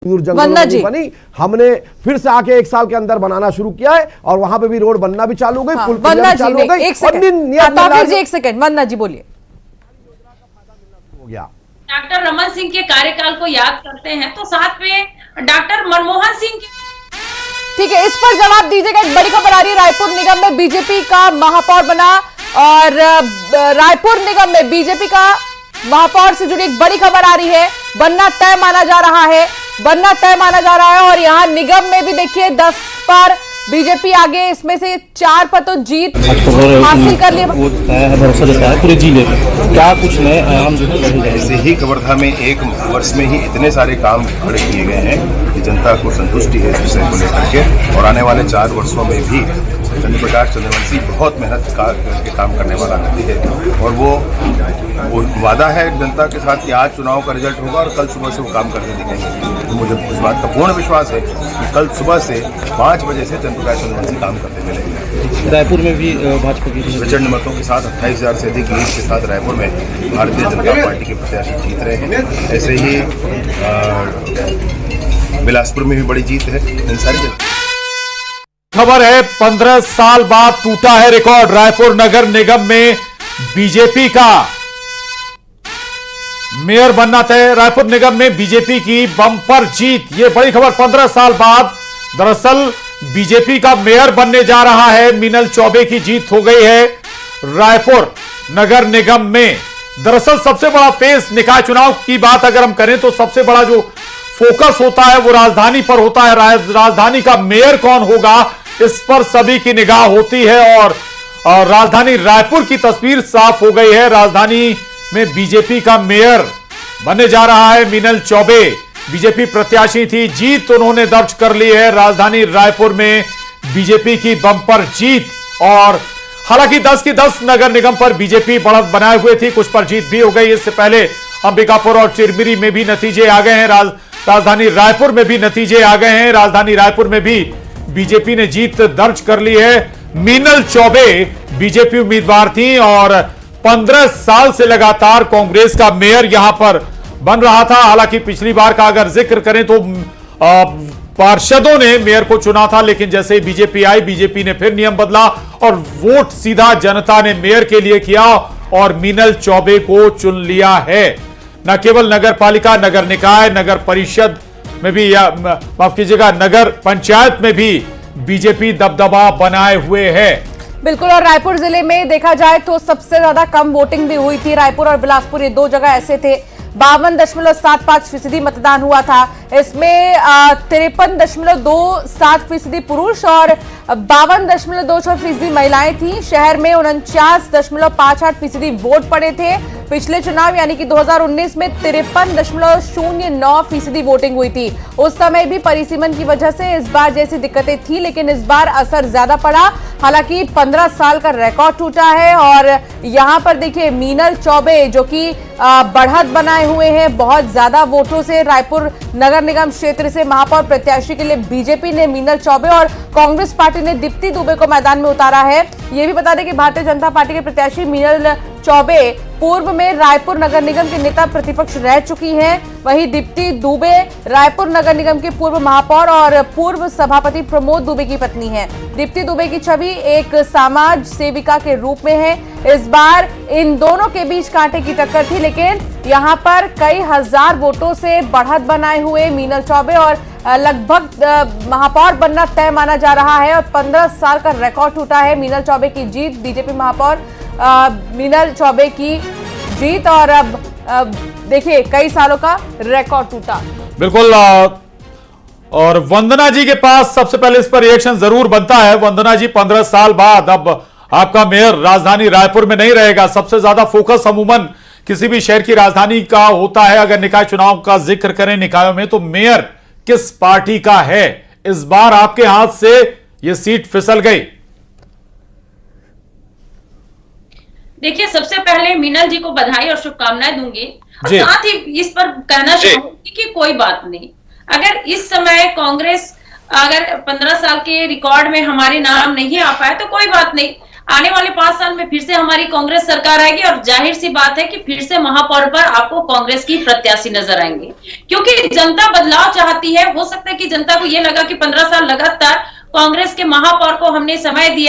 जंगलों में बनी, हमने फिर से आके 1 साल के अंदर बनाना शुरू किया है और वहां पे भी रोड बनना भी चालू हो गई, पुल भी चालू हो गई। एक सेकंड वंदना जी बोलिए। हो गया। डॉक्टर रमन सिंह के कार्यकाल को याद करते हैं तो साथ में डॉक्टर मनमोहन सिंह। ठीक है, इस पर जवाब दीजिएगा। एक बड़ी खबर आ रही है, रायपुर निगम में बीजेपी का महापौर बना और रायपुर निगम में बीजेपी का महापौर से जुड़ी एक बड़ी खबर आ रही है। बनना तय माना जा रहा है, बनना तय माना जा रहा है। और यहाँ निगम में भी देखिए 10 पर बीजेपी आगे, इसमें से 4 पर तो जीत हासिल कर ली। भरोसा देता है पूरे जिले में क्या कुछ नए आयाम जो है ऐसे ही कवर्धा में 1 वर्ष में ही इतने सारे काम खड़े किए गए हैं कि जनता को संतुष्टि है इस विषय को लेकर के। और आने वाले 4 वर्षों में भी चंद्र प्रकाश चंद्रवंशी बहुत मेहनत करके काम करने वाला व्यक्ति है और वो वादा है जनता के साथ कि आज चुनाव का रिजल्ट होगा और कल सुबह से वो काम करके दिखाएंगे। तो मुझे इस बात का पूर्ण विश्वास है कि कल सुबह से 5 बजे से चंद्र प्रकाश चंद्रवंशी काम करते मिलेंगे। रायपुर में भी भाजपा की प्रचंड मतों के साथ 28,000 से अधिक लीड के साथ रायपुर में भारतीय जनता पार्टी के प्रत्याशी जीत रहे हैं। ऐसे ही बिलासपुर में भी बड़ी जीत है। इन सारी खबर है 15 साल बाद टूटा है रिकॉर्ड। रायपुर नगर निगम में बीजेपी का मेयर बनना तय। रायपुर निगम में बीजेपी की बम्पर जीत, ये बड़ी खबर। 15 साल बाद दरअसल बीजेपी का मेयर बनने जा रहा है। मीनल चौबे की जीत हो गई है रायपुर नगर निगम में। दरअसल सबसे बड़ा फेस निकाय चुनाव की बात अगर हम करें तो सबसे बड़ा जो फोकस होता है वो राजधानी पर होता है। राजधानी का मेयर कौन होगा इस पर सभी की निगाह होती है और राजधानी रायपुर की तस्वीर साफ हो गई है। राजधानी में बीजेपी का मेयर बनने जा रहा है मीनल चौबे। बीजेपी प्रत्याशी थी, जीत उन्होंने दर्ज कर ली है। राजधानी रायपुर में बीजेपी की बम्पर जीत। और हालांकि 10 की 10 नगर निगम पर बीजेपी बढ़त बनाए हुए थी, कुछ पर जीत भी हो गई। इससे पहले अंबिकापुर और चिरमिरी में भी नतीजे आ गए हैं। राजधानी रायपुर में भी नतीजे आ गए हैं। राजधानी रायपुर में भी बीजेपी ने जीत दर्ज कर ली है। मीनल चौबे बीजेपी उम्मीदवार थी और 15 साल से लगातार कांग्रेस का मेयर यहां पर बन रहा था। हालांकि पिछली बार का अगर जिक्र करें तो पार्षदों ने मेयर को चुना था, लेकिन जैसे ही बीजेपी आई, बीजेपी ने फिर नियम बदला और वोट सीधा जनता ने मेयर के लिए किया और मीनल चौबे को चुन लिया है। न केवल नगर पालिका, नगर निकाय, नगर परिषद में भी, या माफ कीजिएगा नगर पंचायत में भी बीजेपी दबदबा बनाए हुए है। बिल्कुल। और रायपुर जिले में देखा जाए तो सबसे ज्यादा कम वोटिंग भी हुई थी। रायपुर और बिलासपुर ये 2 जगह ऐसे थे। 52.75% मतदान हुआ था। इसमें 53.27% पुरुष और 52.26% महिलाएं थी। शहर में 49.58% वोट पड़े थे। पिछले चुनाव यानी कि 2019 में 53.09% वोटिंग हुई थी। उस समय भी परिसीमन की वजह से इस बार जैसी दिक्कतें थी, लेकिन इस बार असर ज्यादा पड़ा। हालांकि 15 साल का रिकॉर्ड टूटा है और यहां पर देखिए मीनल चौबे जो कि बढ़त बनाए हुए हैं बहुत ज्यादा वोटों से। रायपुर नगर निगम क्षेत्र से महापौर प्रत्याशी के लिए बीजेपी ने मीनल चौबे और कांग्रेस पार्टी ने दीप्ति दुबे को मैदान में उतारा है। यह भी बता दें कि भारतीय जनता पार्टी के प्रत्याशी मीनल चौबे पूर्व में रायपुर नगर निगम के नेता प्रतिपक्ष रह चुकी हैं। वहीं दीप्ति दुबे रायपुर नगर निगम के पूर्व महापौर और पूर्व सभापति प्रमोद दुबे की पत्नी हैं। दीप्ति दुबे की छवि एक समाज सेविका के रूप में है। इस बार इन दोनों के बीच कांटे की टक्कर थी, लेकिन यहां पर कई हजार वोटों से बढ़त बनाए हुए मीनल चौबे और लगभग महापौर बनना तय माना जा रहा है और 15 साल का रिकॉर्ड टूटा है। मीनल चौबे की जीत, बीजेपी महापौर मीनल चौबे की जीत और अब देखिए कई सालों का रिकॉर्ड टूटा। बिल्कुल। और वंदना जी के पास सबसे पहले इस पर रिएक्शन जरूर बनता है। वंदना जी, 15 साल बाद अब आपका मेयर राजधानी रायपुर में नहीं रहेगा। सबसे ज्यादा फोकस अमूमन किसी भी शहर की राजधानी का होता है। अगर निकाय चुनाव का जिक्र करें निकायों में तो मेयर किस पार्टी का है। इस बार आपके हाथ से यह सीट फिसल गई। देखिए, सबसे पहले मीनल जी को बधाई और शुभकामनाएं दूंगी। और साथ ही इस पर कहना चाहूंगी कि कोई बात नहीं, अगर इस समय कांग्रेस अगर 15 साल के रिकॉर्ड में हमारे नाम नहीं आ पाए तो कोई बात नहीं। आने वाले 5 साल में फिर से हमारी कांग्रेस सरकार आएगी और जाहिर सी बात है कि फिर से महापौर पर आपको कांग्रेस की प्रत्याशी नजर आएंगे, क्योंकि जनता बदलाव चाहती है। हो सकता है कि जनता को यह लगा कि 15 साल लगातार कांग्रेस के महापौर को हमने समय दिया